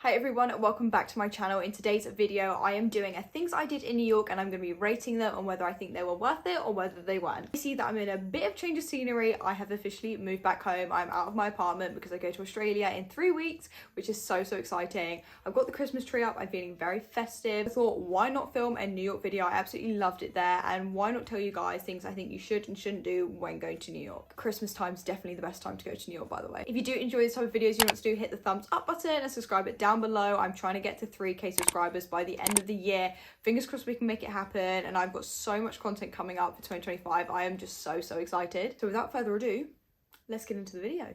Hi everyone, welcome back to my channel. In today's video, I am doing a things I did in New York and I'm going to be rating them on whether I think they were worth it or whether they weren't. You see that I'm in a bit of change of scenery. I have officially moved back home. I'm out of my apartment because I go to Australia in 3 weeks, which is so exciting. I've got the Christmas tree up. I'm feeling very festive. I thought, why not film a New York video? I absolutely loved it there, and why not tell you guys things I think you should and shouldn't do when going to New York. Christmas time is definitely the best time to go to New York, by the way. If you do enjoy this type of videos, you want to do, hit the thumbs up button and subscribe it down below. I'm trying to get to 3K subscribers by the end of the year. Fingers crossed we can make it happen, and I've got so much content coming up for 2025. I am just so excited. So without further ado, let's get into the video.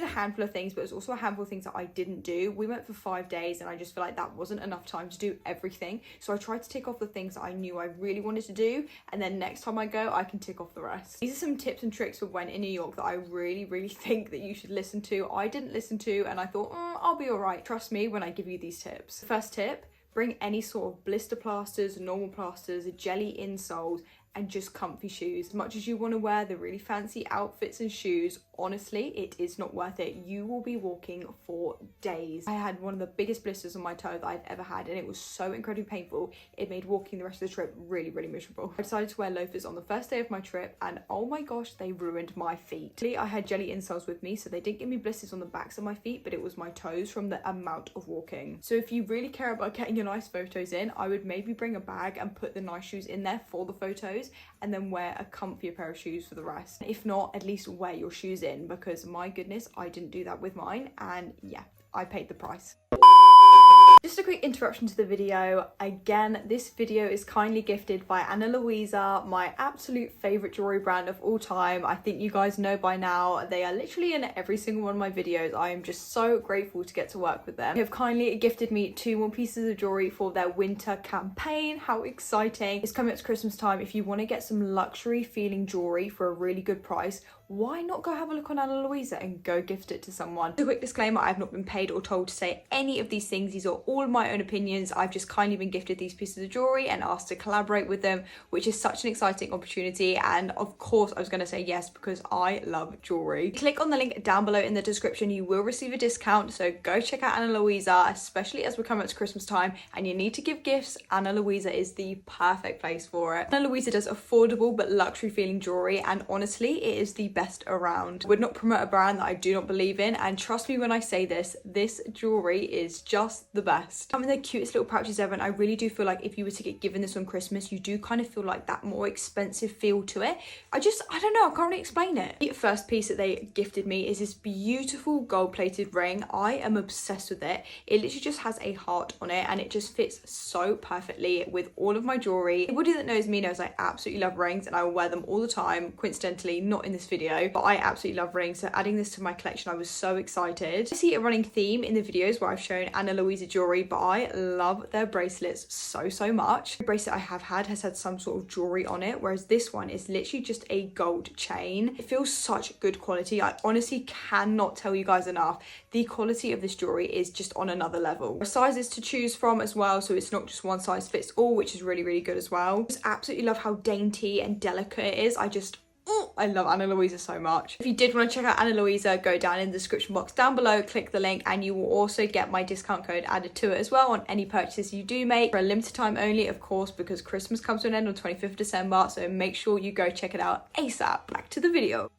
A handful of things, but it's also a handful of things that I didn't do. We went for 5 days and I just feel like that wasn't enough time to do everything, so I tried to tick off the things that I knew I really wanted to do, and then next time I go I can tick off the rest. These are some tips and tricks for when in New York that I really think that you should listen to. I didn't listen to, and I thought I'll be all right. Trust me when I give you these tips. First tip: bring any sort of blister plasters, normal plasters, jelly insoles, and just comfy shoes. As much as you want to wear the really fancy outfits and shoes, honestly, it is not worth it. You will be walking for days. I had one of the biggest blisters on my toe that I've ever had, and it was so incredibly painful. It made walking the rest of the trip really miserable. I decided to wear loafers on the first day of my trip, and oh my gosh, they ruined my feet. I had jelly insoles with me, so they didn't give me blisters on the backs of my feet, but it was my toes from the amount of walking. So if you really care about getting your nice photos in, I would maybe bring a bag and put the nice shoes in there for the photos, and then wear a comfier pair of shoes for the rest. If not, at least wear your shoes in, because my goodness, I didn't do that with mine, and yeah, I paid the price. Just a quick interruption to the video. Again, this video is kindly gifted by Luisa, my absolute favorite jewelry brand of all time. I think you guys know by now. They are literally in every single one of my videos. I am just so grateful to get to work with them. They have kindly gifted me 2 more pieces of jewelry for their winter campaign. How exciting. It's coming up to Christmas time. If you want to get some luxury feeling jewelry for a really good price, why not go have a look on Luisa and go gift it to someone? A quick disclaimer: I have not been paid or told to say any of these things. These are all my own opinions. I've just kindly been gifted these pieces of jewelry and asked to collaborate with them, which is such an exciting opportunity. And of course I was going to say yes because I love jewelry. Click on the link down below in the description. You will receive a discount, so go check out Luisa, especially as we're coming up to Christmas time and you need to give gifts. Luisa is the perfect place for it. Luisa does affordable but luxury feeling jewelry, and honestly it is the best around. Would not promote a brand that I do not believe in, and trust me when I say this jewelry is just the best. Some of the cutest little pouches ever, and I really do feel like if you were to get given this on Christmas, you do kind of feel like that more expensive feel to it. I don't know, I can't really explain it. The first piece that they gifted me is this beautiful gold plated ring. I am obsessed with it. It literally just has a heart on it and it just fits so perfectly with all of my jewelry. Anybody that knows me knows I absolutely love rings and I will wear them all the time. Coincidentally, not in this video, but I absolutely love rings, so adding this to my collection, I was so excited. I see a running theme in the videos where I've shown Luisa jewelry, but I love their bracelets so much. The bracelet I have had has had some sort of jewelry on it, whereas this one is literally just a gold chain. It feels such good quality. I honestly cannot tell you guys enough. The quality of this jewelry is just on another level. There are sizes to choose from as well, so it's not just one size fits all, which is really good as well. I just absolutely love how dainty and delicate it is. I love Luisa so much. If you did want to check out Luisa, go down in the description box down below, click the link, and you will also get my discount code added to it as well on any purchases you do make, for a limited time only, of course, because Christmas comes to an end on 25th December, so make sure you go check it out ASAP. Back to the video.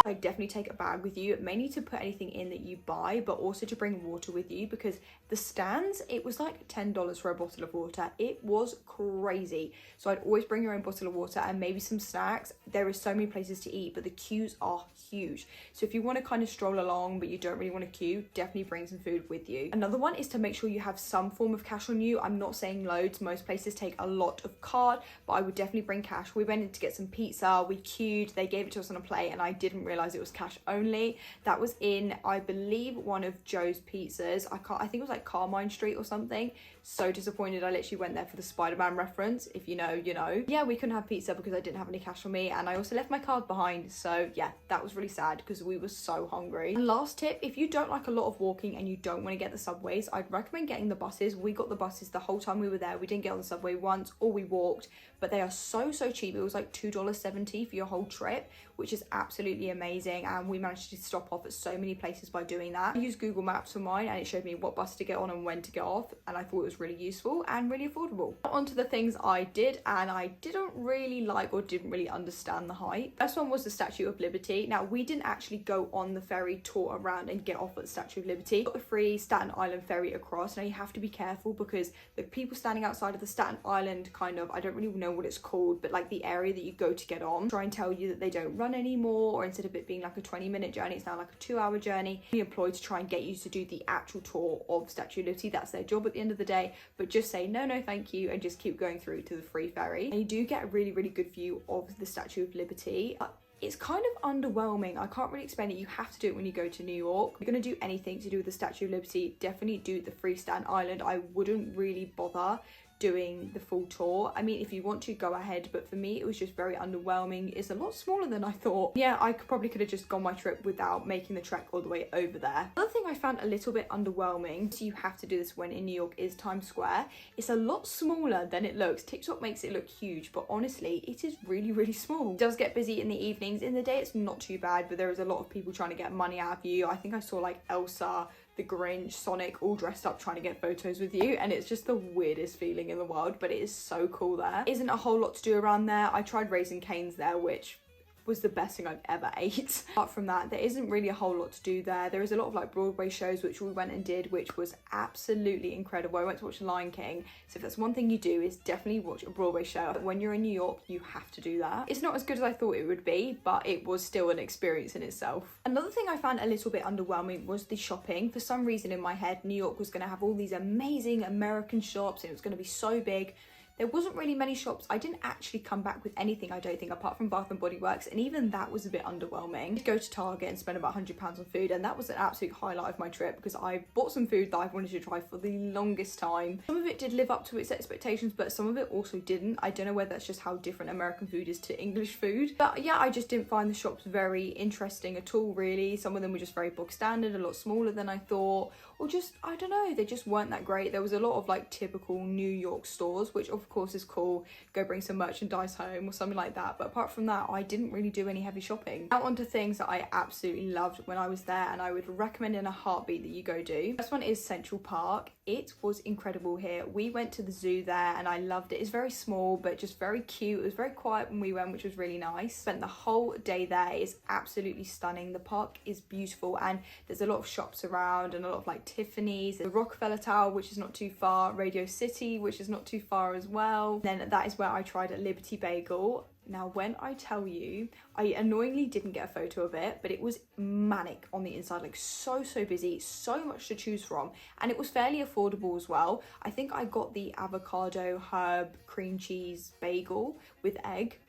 I definitely take a bag with you, mainly to put anything in that you buy, but also to bring water with you, because the stands, it was like $10 for a bottle of water. It was crazy. So I'd always bring your own bottle of water and maybe some snacks. There are so many places to eat, but the queues are huge. So if you want to kind of stroll along but you don't really want to queue, definitely bring some food with you. Another one is to make sure you have some form of cash on you. I'm not saying loads, most places take a lot of card, but I would definitely bring cash. We went in to get some pizza, we queued, they gave it to us on a plate, and I didn't realize it was cash only. That was in, I believe, one of Joe's pizzas. I think it was like Carmine Street or something. So disappointed. I literally went there for the Spider-Man reference. If you know, you know. Yeah, we couldn't have pizza because I didn't have any cash on me, and I also left my card behind. So yeah, that was really sad because we were so hungry. And last tip, if you don't like a lot of walking and you don't want to get the subways, I'd recommend getting the buses. We got the buses the whole time we were there. We didn't get on the subway once, or we walked, but they are so cheap. It was like $2.70 for your whole trip, which is absolutely amazing, and we managed to stop off at so many places by doing that. I used Google Maps for mine and it showed me what bus to get on and when to get off, and I thought it was really useful and really affordable. On to the things I did and I didn't really like or didn't really understand the hype. First one was the Statue of Liberty. Now, we didn't actually go on the ferry tour around and get off at the Statue of Liberty. We got the free Staten Island ferry across. Now, you have to be careful because the people standing outside of the Staten Island kind of, I don't really know what it's called, but like the area that you go to get on, try and tell you that they don't run anymore, or instead of it being like a 20-minute journey, it's now like a 2-hour journey. We employ to try and get you to do the actual tour of Statue of Liberty. That's their job at the end of the day, but just say no thank you and just keep going through to the free ferry. And you do get a really good view of the Statue of Liberty. It's kind of underwhelming. I can't really explain it. You have to do it when you go to New York. If you're going to do anything to do with the Statue of Liberty, definitely do the free Staten Island. I wouldn't really bother doing the full tour. I mean, if you want to, go ahead, but for me it was just very underwhelming. It's a lot smaller than I thought. Yeah, I probably could have just gone my trip without making the trek all the way over there. Another thing I found a little bit underwhelming, so you have to do this when in New York, is Times Square. It's a lot smaller than it looks. TikTok makes it look huge, but honestly it is really small. It does get busy in the evenings. In the day it's not too bad, but there is a lot of people trying to get money out of you. I think I saw like Elsa, the Grinch, Sonic, all dressed up trying to get photos with you, and it's just the weirdest feeling in the world, but it is so cool there. Isn't a whole lot to do around there. I tried Raising Cane's there, which was the best thing I've ever ate. Apart from that, there isn't really a whole lot to do there. There is a lot of like Broadway shows, which we went and did, which was absolutely incredible. I went to watch The Lion King, so if that's one thing you do, is definitely watch a Broadway show. But when you're in New York, you have to do that. It's not as good as I thought it would be, but it was still an experience in itself. Another thing I found a little bit underwhelming was the shopping. For some reason in my head, New York was going to have all these amazing American shops and it was going to be so big. There wasn't really many shops. I didn't actually come back with anything, I don't think, apart from Bath & Body Works, and even that was a bit underwhelming. I'd go to Target and spend about £100 on food, and that was an absolute highlight of my trip because I bought some food that I've wanted to try for the longest time. Some of it did live up to its expectations, but some of it also didn't. I don't know whether that's just how different American food is to English food. But yeah, I just didn't find the shops very interesting at all, really. Some of them were just very bog standard, a lot smaller than I thought, or just, I don't know, they just weren't that great. There was a lot of like typical New York stores, which of course is cool. Go bring some merchandise home or something like that. But apart from that, I didn't really do any heavy shopping. Now onto things that I absolutely loved when I was there, and I would recommend in a heartbeat that you go do. First one is Central Park. It was incredible here. We went to the zoo there and I loved it. It's very small, but just very cute. It was very quiet when we went, which was really nice. Spent the whole day there. It's absolutely stunning. The park is beautiful and there's a lot of shops around and a lot of like Tiffany's, the Rockefeller Tower, which is not too far, Radio City, which is not too far as well. Then that is where I tried a Liberty Bagel. Now, when I tell you, I annoyingly didn't get a photo of it, but it was manic on the inside, like so busy, so much to choose from, and it was fairly affordable as well. I think I got the avocado herb cream cheese bagel with egg.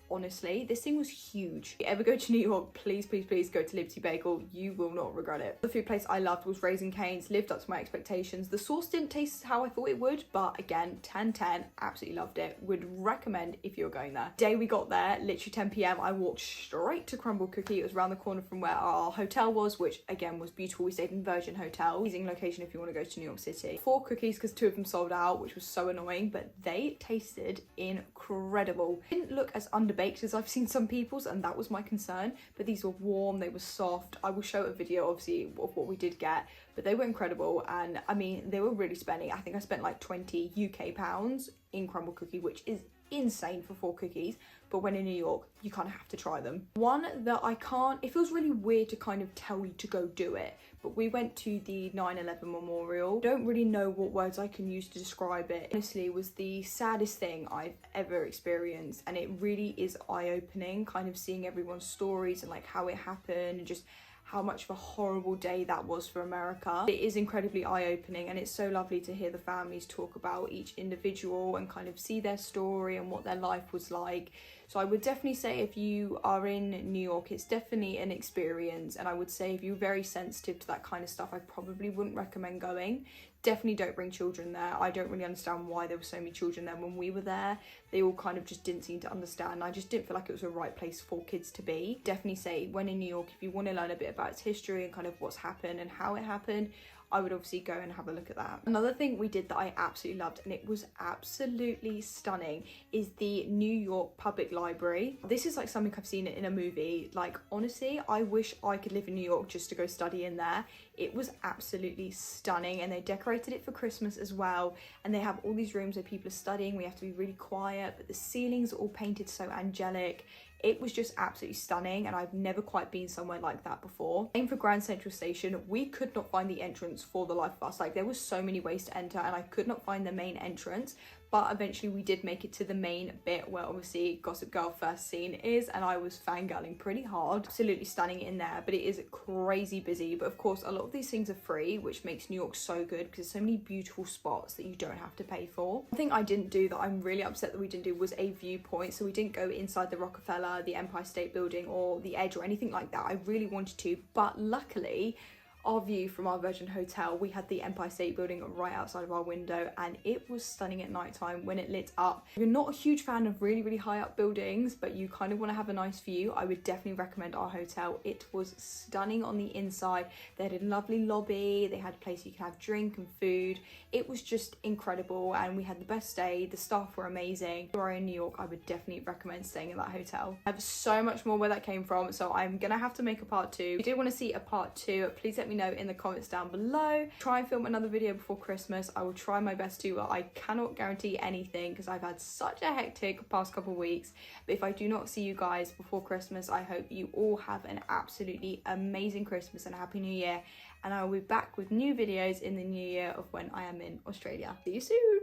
Honestly, this thing was huge. If you ever go to New York, please go to Liberty Bagel. You will not regret it. The food place I loved was Raising Cane's. Lived up to my expectations. The sauce didn't taste how I thought it would, but again, 10/10, absolutely loved it. Would recommend if you're going there. Day we got there, literally 10 p.m, I walked straight to Crumble Cookie. It was around the corner from where our hotel was, which again was beautiful. We stayed in Virgin Hotel. Amazing location if you want to go to New York City. 4 cookies because 2 of them sold out, which was so annoying, but they tasted incredible. Didn't look as underbaked as I've seen some people's, and that was my concern, but these were warm, they were soft. I will show a video obviously of what we did get, but they were incredible. And I mean, they were really spendy. I think I spent like 20 UK pounds in Crumble Cookie, which is insane for 4 cookies, but when in New York you kind of have to try them. One that I can't, it feels really weird to kind of tell you to go do it, but we went to the 9/11 memorial. Don't really know what words I can use to describe it. Honestly, it was the saddest thing I've ever experienced, and it really is eye-opening, kind of seeing everyone's stories and like how it happened and just how much of a horrible day that was for America. It is incredibly eye-opening, and it's so lovely to hear the families talk about each individual and kind of see their story and what their life was like. So I would definitely say if you are in New York, it's definitely an experience, and I would say if you're very sensitive to that kind of stuff, I probably wouldn't recommend going. Definitely don't bring children there. I don't really understand why there were so many children there when we were there. They all kind of just didn't seem to understand. I just didn't feel like it was the right place for kids to be. Definitely say when in New York, if you want to learn a bit about its history and kind of what's happened and how it happened, I would obviously go and have a look at that. Another thing we did that I absolutely loved, and it was absolutely stunning, is the New York Public Library. This is like something I've seen in a movie. Like, honestly, I wish I could live in New York just to go study in there. It was absolutely stunning, and they decorated it for Christmas as well. And they have all these rooms where people are studying. We have to be really quiet, but the ceilings are all painted so angelic. It was just absolutely stunning, and I've never quite been somewhere like that before. Same for Grand Central Station. We could not find the entrance for the life of us. Like, there was so many ways to enter, and I could not find the main entrance. But eventually we did make it to the main bit where obviously Gossip Girl first scene is, and I was fangirling pretty hard. Absolutely stunning in there, but it is crazy busy. But of course, a lot of these things are free, which makes New York so good because there's so many beautiful spots that you don't have to pay for. One thing I didn't do that I'm really upset that we didn't do was a viewpoint. So we didn't go inside the Rockefeller, the Empire State Building, or the Edge or anything like that. I really wanted to, but luckily our view from our Virgin Hotel, we had the Empire State Building right outside of our window, and it was stunning at nighttime when it lit up. If you're not a huge fan of really high up buildings, but you kind of want to have a nice view, I would definitely recommend our hotel. It was stunning on the inside. They had a lovely lobby, they had a place you could have drink and food. It was just incredible, and we had the best stay. The staff were amazing. If you're in New York, I would definitely recommend staying in that hotel. I have so much more where that came from, so I'm gonna have to make a part 2. If you do want to see a part 2, please let me know in the comments down below. Try and film another video before Christmas. I will try my best to, but I cannot guarantee anything because I've had such a hectic past couple of weeks. But if I do not see you guys before Christmas, I hope you all have an absolutely amazing Christmas and a happy new year, and I will be back with new videos in the new year of when I am in Australia. See you soon.